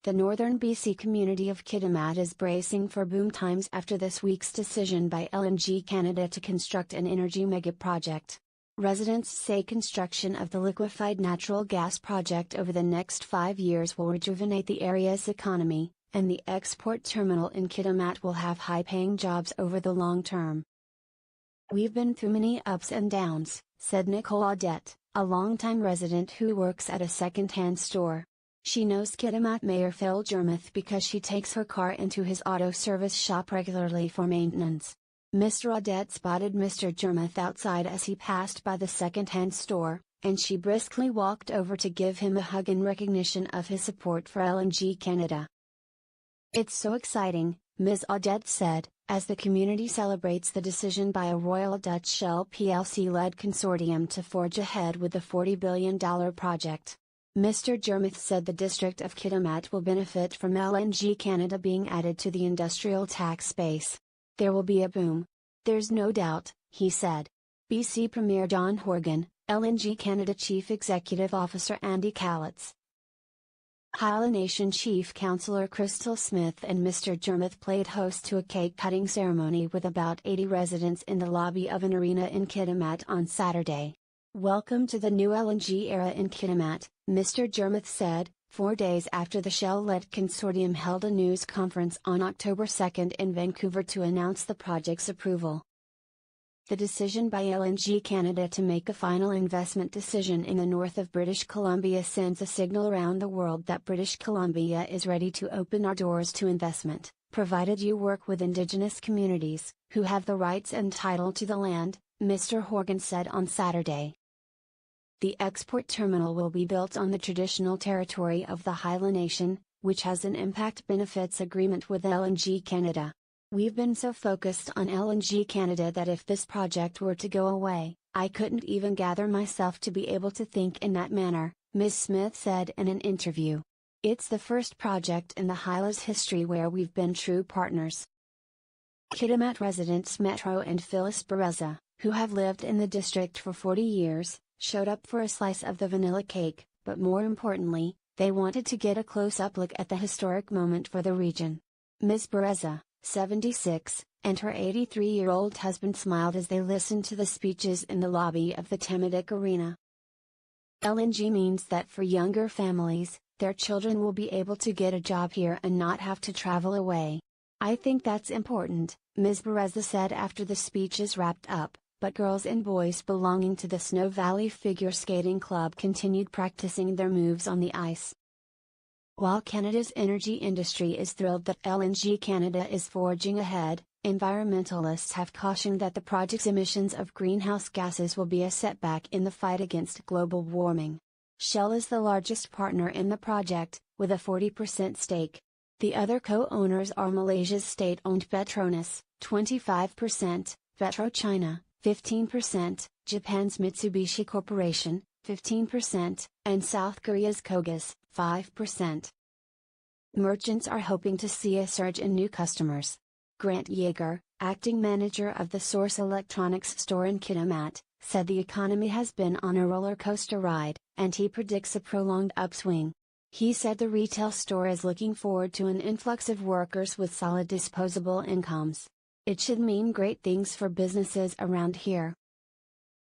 The northern BC community of Kitimat is bracing for boom times after this week's decision by LNG Canada to construct an energy megaproject. Residents say construction of the liquefied natural gas project over the next 5 years will rejuvenate the area's economy, and the export terminal in Kitimat will have high-paying jobs over the long term. "We've been through many ups and downs," said Nicole Audette, a longtime resident who works at a second-hand store. She knows Kitimat Mayor Phil Germu because she takes her car into his auto service shop regularly for maintenance. Mr. Audette spotted Mr. Germu outside as he passed by the second-hand store, and she briskly walked over to give him a hug in recognition of his support for LNG Canada. "It's so exciting," Ms. Audette said, as the community celebrates the decision by a Royal Dutch Shell plc-led consortium to forge ahead with the $40 billion project. Mr. Germu said the district of Kitimat will benefit from LNG Canada being added to the industrial tax base. "There will be a boom. There's no doubt," he said. BC Premier John Horgan, LNG Canada Chief Executive Officer Andy Callitz, Haila Nation Chief Councillor Crystal Smith and Mr. Germu played host to a cake-cutting ceremony with about 80 residents in the lobby of an arena in Kitimat on Saturday. "Welcome to the new LNG era in Kitimat," Mr. Germu said, 4 days after the Shell-led consortium held a news conference on October 2 in Vancouver to announce the project's approval. The decision by LNG Canada to make a final investment decision in the north of British Columbia sends a signal around the world that British Columbia is ready to open our doors to investment, provided you work with Indigenous communities, who have the rights and title to the land, Mr. Horgan said on Saturday. The export terminal will be built on the traditional territory of the Haila Nation, which has an impact benefits agreement with LNG Canada. "We've been so focused on LNG Canada that if this project were to go away, I couldn't even gather myself to be able to think in that manner," Ms. Smith said in an interview. "It's the first project in the Haila's history where we've been true partners." Kitimat residents Metro and Phyllis Bereza, who have lived in the district for 40 years, showed up for a slice of the vanilla cake, but more importantly, they wanted to get a close-up look at the historic moment for the region. Ms. Bereza, 76, and her 83-year-old husband smiled as they listened to the speeches in the lobby of the Kitimat Arena. "LNG means that for younger families, their children will be able to get a job here and not have to travel away. I think that's important," Ms. Bereza said after the speeches wrapped up, but girls and boys belonging to the Snow Valley Figure Skating Club continued practicing their moves on the ice. While Canada's energy industry is thrilled that LNG Canada is forging ahead, environmentalists have cautioned that the project's emissions of greenhouse gases will be a setback in the fight against global warming. Shell is the largest partner in the project, with a 40% stake. The other co-owners are Malaysia's state-owned Petronas, 25%, PetroChina, 15%, Japan's Mitsubishi Corporation, 15%, and South Korea's Kogas, 5%. Merchants are hoping to see a surge in new customers. Grant Yeager, acting manager of the Source Electronics store in Kitimat, said the economy has been on a roller coaster ride, and he predicts a prolonged upswing. He said the retail store is looking forward to an influx of workers with solid disposable incomes. "It should mean great things for businesses around here."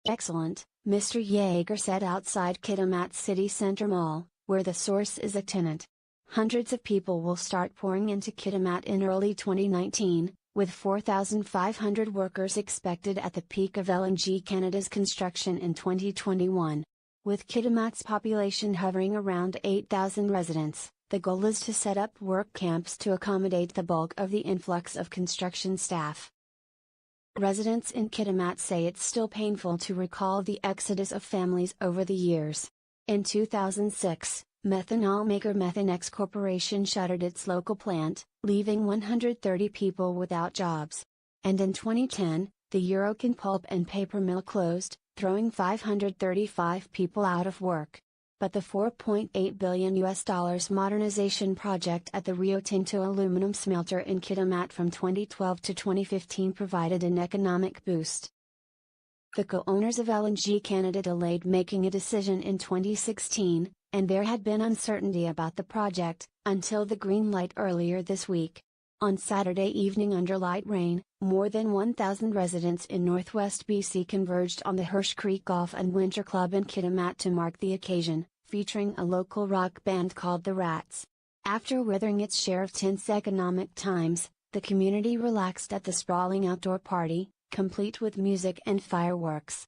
"Excellent," Mr. Yeager said outside Kitimat City Center Mall, where the Source is a tenant. Hundreds of people will start pouring into Kitimat in early 2019, with 4,500 workers expected at the peak of LNG Canada's construction in 2021. With Kitimat's population hovering around 8,000 residents, the goal is to set up work camps to accommodate the bulk of the influx of construction staff. Residents in Kitimat say it's still painful to recall the exodus of families over the years. In 2006, methanol maker Methanex Corporation shuttered its local plant, leaving 130 people without jobs. And in 2010, the Eurocan pulp and paper mill closed, throwing 535 people out of work. But the $4.8 billion modernization project at the Rio Tinto aluminum smelter in Kitimat from 2012 to 2015 provided an economic boost. The co-owners of LNG Canada delayed making a decision in 2016, and there had been uncertainty about the project, until the green light earlier this week. On Saturday evening under light rain, more than 1,000 residents in northwest BC converged on the Hirsch Creek Golf and Winter Club in Kitimat to mark the occasion, featuring a local rock band called the Rats. After weathering its share of tense economic times, the community relaxed at the sprawling outdoor party, complete with music and fireworks.